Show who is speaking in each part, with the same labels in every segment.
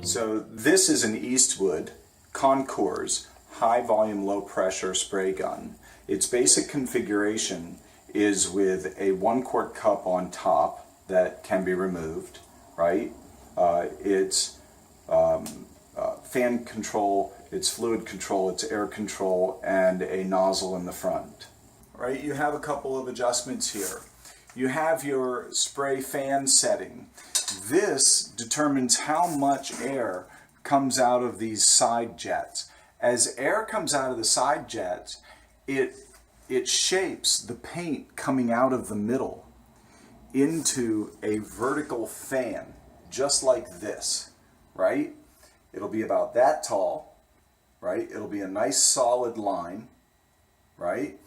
Speaker 1: So this is an Eastwood Concours high volume low pressure spray gun. Its basic configuration is with a 1-quart cup on top that can be removed, right? It's fan control, it's fluid control, it's air control, and a nozzle in the front. Right, you have a couple of adjustments here. You have your spray fan setting. This determines how much air comes out of these side jets. As air comes out of the side jets, it shapes the paint coming out of the middle into a vertical fan, just like this, right? It'll be about that tall, right? It'll be a nice solid line, right?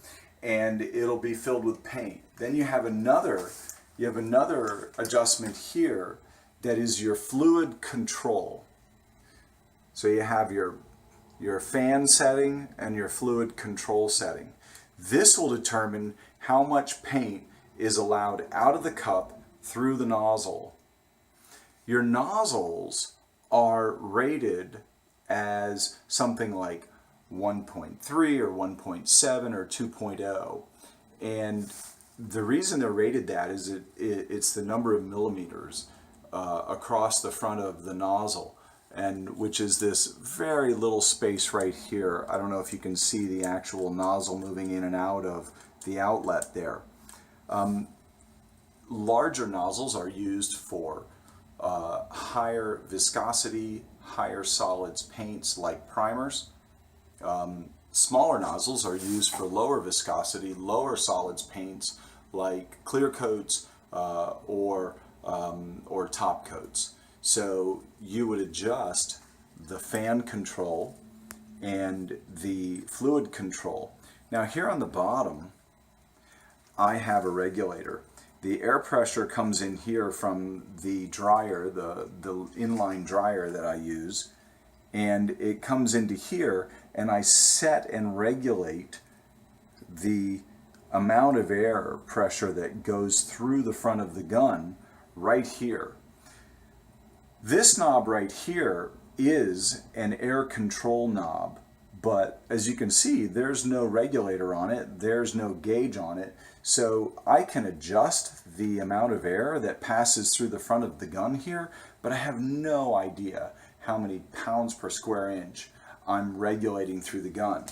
Speaker 1: And it'll be filled with paint. Then you have another adjustment here that is your fluid control. So you have your fan setting and your fluid control setting. This will determine how much paint is allowed out of the cup through the nozzle. Your nozzles are rated as something like 1.3 or 1.7 or 2.0, and the reason they're rated that is it's the number of millimeters across the front of the nozzle, and which is this very little space right here. I don't know if you can see the actual nozzle moving in and out of the outlet there. Larger nozzles are used for higher viscosity, higher solids paints like primers. Smaller nozzles are used for lower viscosity, lower solids paints like clear coats or top coats. So you would adjust the fan control and the fluid control. Now here on the bottom, I have a regulator. The air pressure comes in here from the dryer, the inline dryer that I use, and it comes into here, and I set and regulate the amount of air pressure that goes through the front of the gun right here. This knob right here is an air control knob, but as you can see, there's no regulator on it, there's no gauge on it, so I can adjust the amount of air that passes through the front of the gun here, but I have no idea how many pounds per square inch I'm regulating through the gun.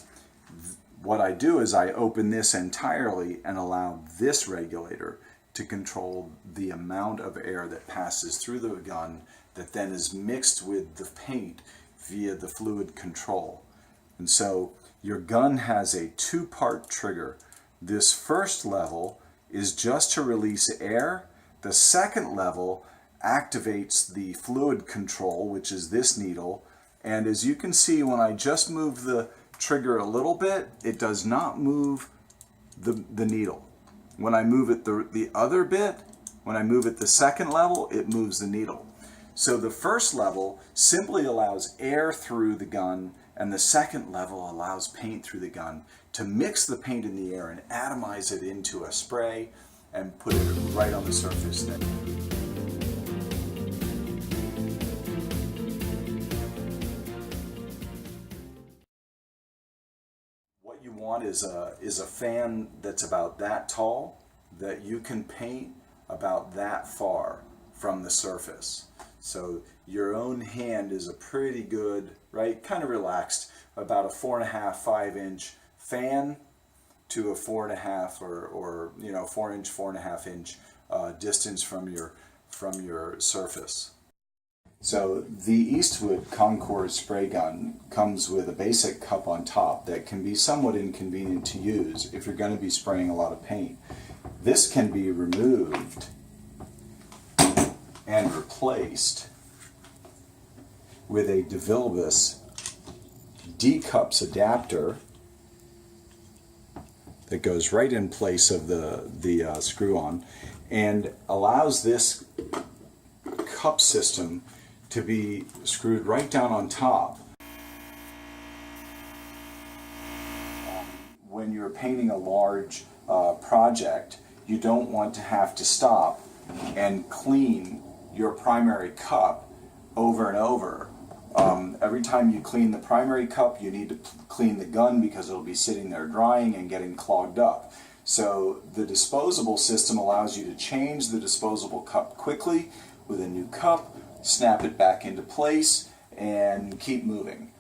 Speaker 1: What I do is I open this entirely and allow this regulator to control the amount of air that passes through the gun that then is mixed with the paint via the fluid control. And so your gun has a 2-part trigger. This first level is just to release air. The second level activates the fluid control, which is this needle, and as you can see, when I just move the trigger a little bit, it does not move the needle. When I move it the other bit, when I move it the second level, it moves the needle. So the first level simply allows air through the gun, and the second level allows paint through the gun to mix the paint in the air and atomize it into a spray and put it right on the surface there. What you want is a fan that's about that tall, that you can paint about that far from the surface. So your own hand is a pretty good, right, kind of relaxed, about a 4.5, 5-inch fan to a 4.5 or 4-inch, 4.5-inch distance from your surface. So the Eastwood Concours spray gun comes with a basic cup on top that can be somewhat inconvenient to use if you're going to be spraying a lot of paint. This can be removed and replaced with a DeVilbiss DeKups adapter that goes right in place of the screw-on and allows this cup system to be screwed right down on top. When you're painting a large project, you don't want to have to stop and clean your primary cup over and over Every time you clean the primary cup, you need to clean the gun because it'll be sitting there drying and getting clogged up. So the disposable system allows you to change the disposable cup quickly with a new cup, snap it back into place, and keep moving.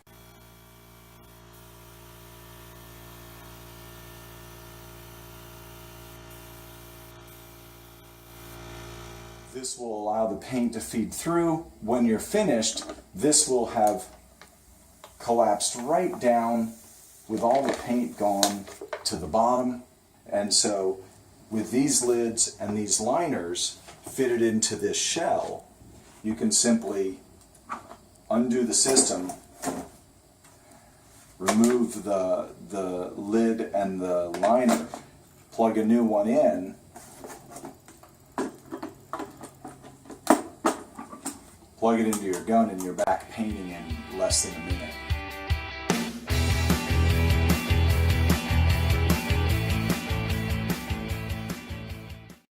Speaker 1: This will allow the paint to feed through. When you're finished, this will have collapsed right down with all the paint gone to the bottom. And so with these lids and these liners fitted into this shell, you can simply undo the system, remove the lid and the liner, plug a new one in, plug it into your gun, and you're back painting in less than a minute.